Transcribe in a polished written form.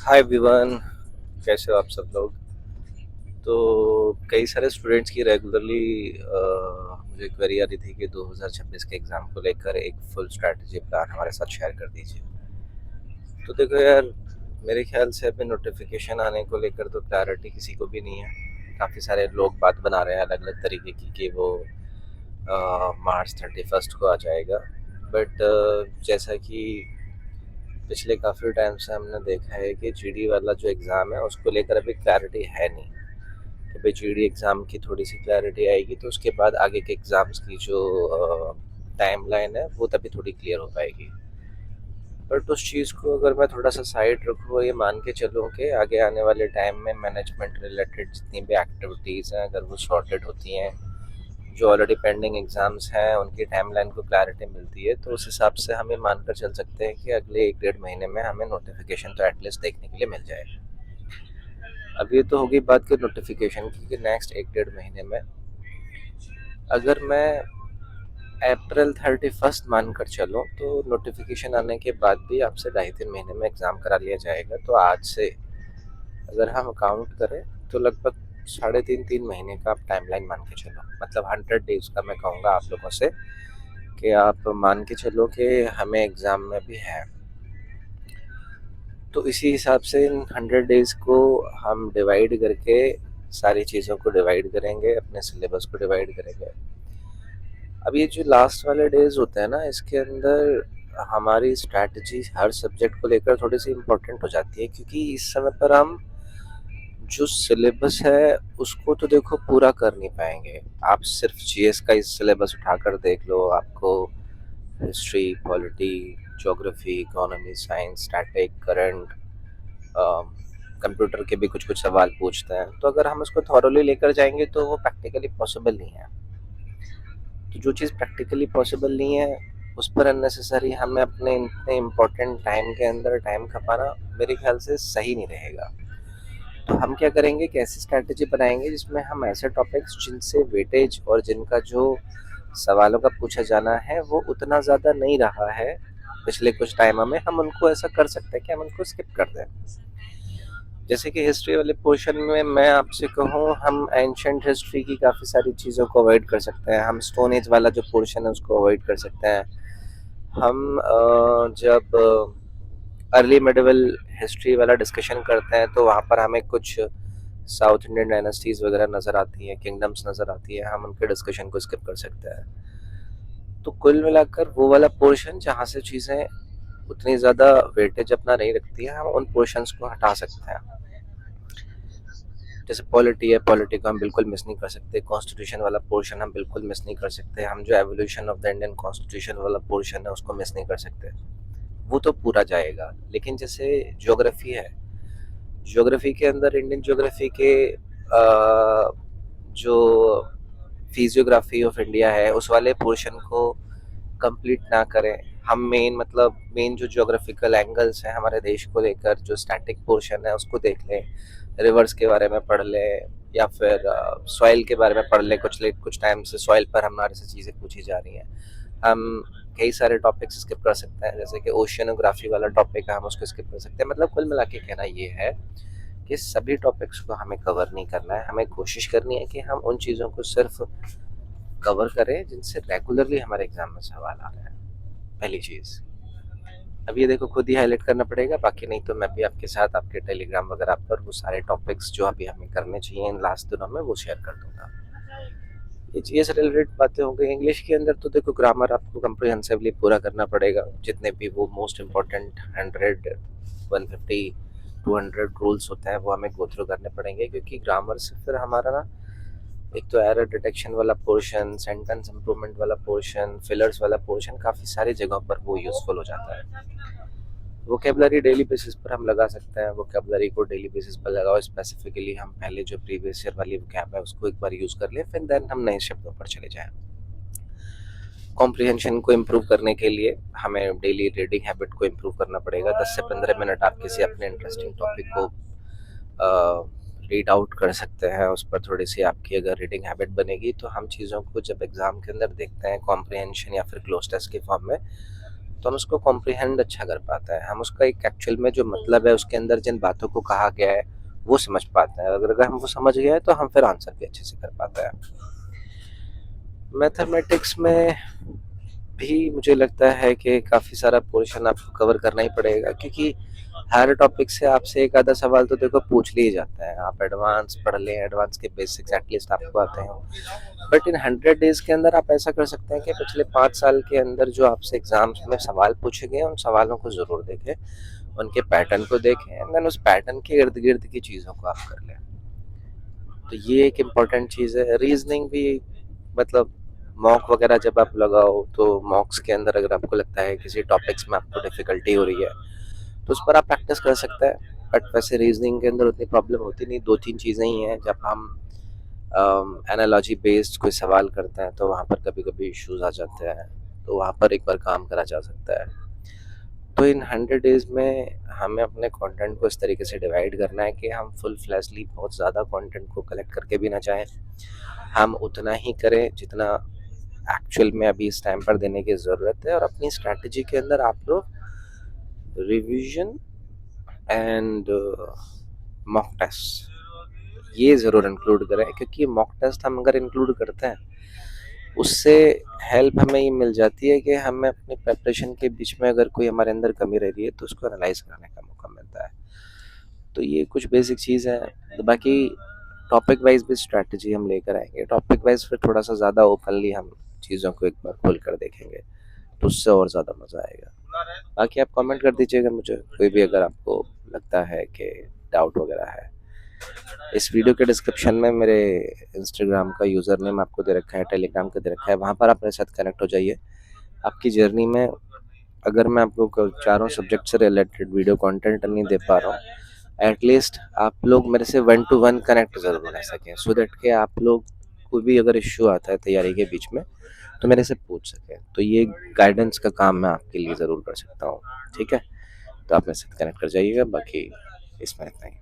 Hi everyone. कैसे हो आप सब लोग। तो कई सारे स्टूडेंट्स की रेगुलरली मुझे क्वेरी आ रही थी कि 2026 के एग्ज़ाम को लेकर एक फुल स्ट्रैटेजी प्लान हमारे साथ शेयर कर दीजिए। तो देखो यार, मेरे ख्याल से अभी नोटिफिकेशन आने को लेकर तो क्लैरिटी किसी को भी नहीं है। काफ़ी सारे लोग बात बना रहे हैं अलग अलग तरीके की कि वो मार्च 31 को आ जाएगा। बट जैसा कि पिछले काफ़ी टाइम से हमने देखा है कि जीडी वाला जो एग्ज़ाम है उसको लेकर अभी क्लैरिटी है नहीं कि भाई जीडी एग्ज़ाम की थोड़ी सी क्लैरिटी आएगी तो उसके बाद आगे के एग्ज़ाम्स की जो टाइमलाइन है वो तभी थोड़ी क्लियर हो पाएगी। बट उस चीज़ को अगर मैं थोड़ा सा साइड रखूँ, ये मान के चलूँ कि आगे आने वाले टाइम में मैनेजमेंट रिलेटेड जितनी भी एक्टिविटीज़ हैं अगर वो सॉर्टेड होती हैं, जो ऑलरेडी पेंडिंग एग्ज़ाम्स हैं उनकी टाइमलाइन को क्लैरिटी मिलती है, तो उस हिसाब से हम ये मानकर चल सकते हैं कि अगले 1 डेढ़ महीने में हमें नोटिफिकेशन तो एटलीस्ट देखने के लिए मिल जाए। अब ये तो होगी बात कि नोटिफिकेशन की कि नेक्स्ट 1 डेढ़ महीने में अगर मैं अप्रैल 31 मानकर चलूँ तो नोटिफिकेशन आने के बाद भी आपसे 2.5 3 महीने में एग्ज़ाम करा लिया जाएगा। तो आज से अगर हम काउंट करें तो लगभग 3.5 3 महीने का आप टाइमलाइन मान के चलो, मतलब 100 डेज का मैं कहूँगा आप लोगों से कि आप मान के चलो कि हमें एग्ज़ाम में भी है। तो इसी हिसाब से इन 100 डेज को हम डिवाइड करके सारी चीज़ों को डिवाइड करेंगे, अपने सिलेबस को डिवाइड करेंगे। अब ये जो लास्ट वाले डेज होते हैं ना, इसके अंदर हमारी स्ट्रैटेजी हर सब्जेक्ट को लेकर थोड़ी सी इम्पोर्टेंट हो जाती है, क्योंकि इस समय पर हम जो सिलेबस है उसको तो देखो पूरा कर नहीं पाएंगे। आप सिर्फ जीएस का इस सिलेबस उठाकर देख लो, आपको history, polity, geography, economy, science, static, current, computer के भी कुछ कुछ सवाल पूछते हैं। तो अगर हम उसको थॉरोली लेकर जाएंगे तो वो प्रैक्टिकली पॉसिबल नहीं है। तो जो चीज़ प्रैक्टिकली पॉसिबल नहीं है उस पर अननेसेसरी हमें अपने इतने इम्पोर्टेंट टाइम के अंदर टाइम खपाना मेरे ख्याल से सही नहीं रहेगा। तो हम क्या करेंगे कि ऐसी स्ट्रैटेजी बनाएंगे जिसमें हम ऐसे टॉपिक्स जिनसे वेटेज और जिनका जो सवालों का पूछा जाना है वो उतना ज़्यादा नहीं रहा है पिछले कुछ टाइम में, हम उनको ऐसा कर सकते हैं कि हम उनको स्किप कर दें। जैसे कि हिस्ट्री वाले पोर्शन में मैं आपसे कहूँ, हम एंशंट हिस्ट्री की काफ़ी सारी चीज़ों को अवॉइड कर सकते हैं। हम स्टोन एज वाला जो पोर्शन है उसको अवॉइड कर सकते हैं। हम जब अर्ली मिडिवल हिस्ट्री वाला डिस्कशन करते हैं तो वहाँ पर हमें कुछ साउथ इंडियन डायनेस्टीज़ वगैरह नज़र आती हैं, किंगडम्स नज़र आती है, हम उनके डिस्कशन को स्किप कर सकते हैं। तो कुल मिलाकर वो वाला पोर्शन जहाँ से चीज़ें उतनी ज़्यादा वेटेज अपना नहीं रखती है, हम उन पोर्शंस को हटा सकते हैं। जैसे पॉलिटी है, पॉलिटी को हम बिल्कुल मिस नहीं कर सकते। कॉन्स्टिट्यूशन वाला पोर्शन हम बिल्कुल मिस नहीं कर सकते। हम जो evolution of the Indian constitution वाला पोर्शन है उसको मिस नहीं कर सकते, वो तो पूरा जाएगा। लेकिन जैसे ज्योग्राफी है, ज्योग्राफी के अंदर इंडियन ज्योग्राफी के जो फिजियोग्राफी ऑफ इंडिया है उस वाले पोर्शन को कंप्लीट ना करें। हम मेन जो ज्योग्राफिकल एंगल्स हैं हमारे देश को लेकर, जो स्टैटिक पोर्शन है उसको देख लें, रिवर्स के बारे में पढ़ लें, या फिर सॉइल के बारे में पढ़ लें। कुछ टाइम से सॉइल पर हमारे से चीज़ें पूछी जा रही हैं। हम कई सारे टॉपिक्स स्किप कर सकते हैं, जैसे कि ओशियनोग्राफी वाला टॉपिक है हम उसको स्किप कर सकते हैं। मतलब कुल मिला के कहना ये है कि सभी टॉपिक्स को हमें कवर नहीं करना है। हमें कोशिश करनी है कि हम उन चीज़ों को सिर्फ कवर करें जिनसे रेगुलरली हमारे एग्जाम में सवाल आ रहे हैं, पहली चीज़। अब ये देखो खुद ही हाईलाइट करना पड़ेगा, बाकी नहीं तो मैं भी आपके साथ आपके टेलीग्राम वगैरह पर वो सारे टॉपिक्स जो अभी हमें करने चाहिए इन लास्ट दिनों में वो शेयर कर दूंगा। ये चीज़ से रिलेटेड बातें हो गई। इंग्लिश के अंदर तो देखो ग्रामर आपको कंप्रिहेंसिवली पूरा करना पड़ेगा, जितने भी वो मोस्ट इम्पोर्टेंट 100 150 200 रूल्स होते हैं वो हमें गो थ्रू करने पड़ेंगे, क्योंकि ग्रामर से फिर हमारा ना एक तो एरर डिटेक्शन वाला पोर्शन, सेंटेंस इम्प्रूवमेंट वाला पोर्शन, फिलर्स वाला पोर्शन, काफ़ी सारी जगहों पर वो यूज़फुल हो जाता है। वोकेबलरी डेली बेसिस पर हम लगा सकते हैं, वोकेबलरी को डेली बेसिस पर लगाओ। स्पेसिफिकली हम पहले जो प्रीवियस ईयर वाली वोकैब है उसको एक बार यूज़ कर लें, फिर देन हम नए शब्दों पर चले जाएं। कॉम्प्रिहेंशन को इम्प्रूव करने के लिए हमें डेली रीडिंग हैबिट को इम्प्रूव करना पड़ेगा। 10 से 15 मिनट आप किसी अपने इंटरेस्टिंग टॉपिक को रीड आउट कर सकते हैं। उस पर थोड़ी सी आपकी अगर रीडिंग हैबिट बनेगी तो हम चीज़ों को जब एग्ज़ाम के अंदर देखते हैं कॉम्प्रिहेंशन या फिर क्लोज टेस्ट के फॉर्म में, तो हम उसको कॉम्प्रिहेंड अच्छा कर पाते हैं, हम उसका एक एक्चुअल में जो मतलब है उसके अंदर जिन बातों को कहा गया है वो समझ पाते हैं। अगर हम वो समझ गए हैं तो हम फिर आंसर भी अच्छे से कर पाते हैं। मैथमेटिक्स में भी मुझे लगता है कि काफ़ी सारा पोर्शन आपको कवर करना ही पड़ेगा, क्योंकि हर टॉपिक से आपसे एक आधा सवाल तो देखो पूछ लिए जाता है। आप एडवांस पढ़ लें, एडवांस के बेसिक्स एटलीस्ट आपको आते हैं, बट इन 100 डेज के अंदर आप ऐसा कर सकते हैं कि पिछले 5 साल के अंदर जो आपसे एग्जाम्स में सवाल पूछे गए उन सवालों को ज़रूर देखें, उनके पैटर्न को देखें, एंड देन उस पैटर्न के इर्द गिर्द की चीज़ों को आप कर लें। तो ये एक इम्पॉर्टेंट चीज़ है। रीजनिंग भी, मतलब मॉक वगैरह जब आप लगाओ तो मॉक्स के अंदर अगर आपको लगता है किसी टॉपिक्स में आपको डिफ़िकल्टी हो रही है तो उस पर आप प्रैक्टिस कर सकते हैं। बट वैसे रीजनिंग के अंदर उतनी प्रॉब्लम होती नहीं, 2-3 चीज़ें ही हैं। जब हम एनालॉजी बेस्ड कोई सवाल करते हैं तो वहाँ पर कभी कभी इश्यूज आ जाते हैं, तो वहाँ पर एक बार काम करा जा सकता है। तो इन 100 डेज में हमें अपने कंटेंट को इस तरीके से डिवाइड करना है कि हम फुल फ्लैशली बहुत ज़्यादा कंटेंट को कलेक्ट करके भी ना चाहें, हम उतना ही करें जितना एक्चुअल में अभी इस टाइम पर देने की ज़रूरत है। और अपनी स्ट्रैटेजी के अंदर आप लोग रिवीजन एंड मॉक टेस्ट ये ज़रूर इंक्लूड करें, क्योंकि मॉक टेस्ट हम अगर इंक्लूड करते हैं उससे हेल्प हमें ये मिल जाती है कि हमें अपनी प्रेपरेशन के बीच में अगर कोई हमारे अंदर कमी रह रही है तो उसको एनालाइज करने का मौका मिलता है। तो ये कुछ बेसिक चीज़ है। तो बाकी टॉपिक वाइज भी स्ट्रैटेजी हम लेकर आएंगे, टॉपिक वाइज फिर थोड़ा सा ज़्यादा ओपनली हम चीज़ों को एक बार खोल कर देखेंगे तो उससे और ज़्यादा मज़ा आएगा। बाकी आप कमेंट कर दीजिएगा मुझे, कोई भी अगर आपको लगता है कि डाउट वगैरह है। इस वीडियो के डिस्क्रिप्शन में मेरे इंस्टाग्राम का यूज़र नेम आपको दे रखा है, टेलीग्राम का दे रखा है, वहाँ पर आप मेरे साथ कनेक्ट हो जाइए। आपकी जर्नी में अगर मैं आपको चारों सब्जेक्ट से रिलेटेड वीडियो कंटेंट नहीं दे पा रहा हूँ, एटलीस्ट आप लोग मेरे से 1-to-1 कनेक्ट ज़रूर रह सकें, सो दैट कि आप लोग कोई भी अगर इश्यू आता है तैयारी के बीच में तो मेरे से पूछ सकें। तो ये गाइडेंस का काम मैं आपके लिए ज़रूर कर सकता हूँ। ठीक है, तो आप मेरे साथ कनेक्ट कर जाइएगा। बाकी इसमें इतना ही।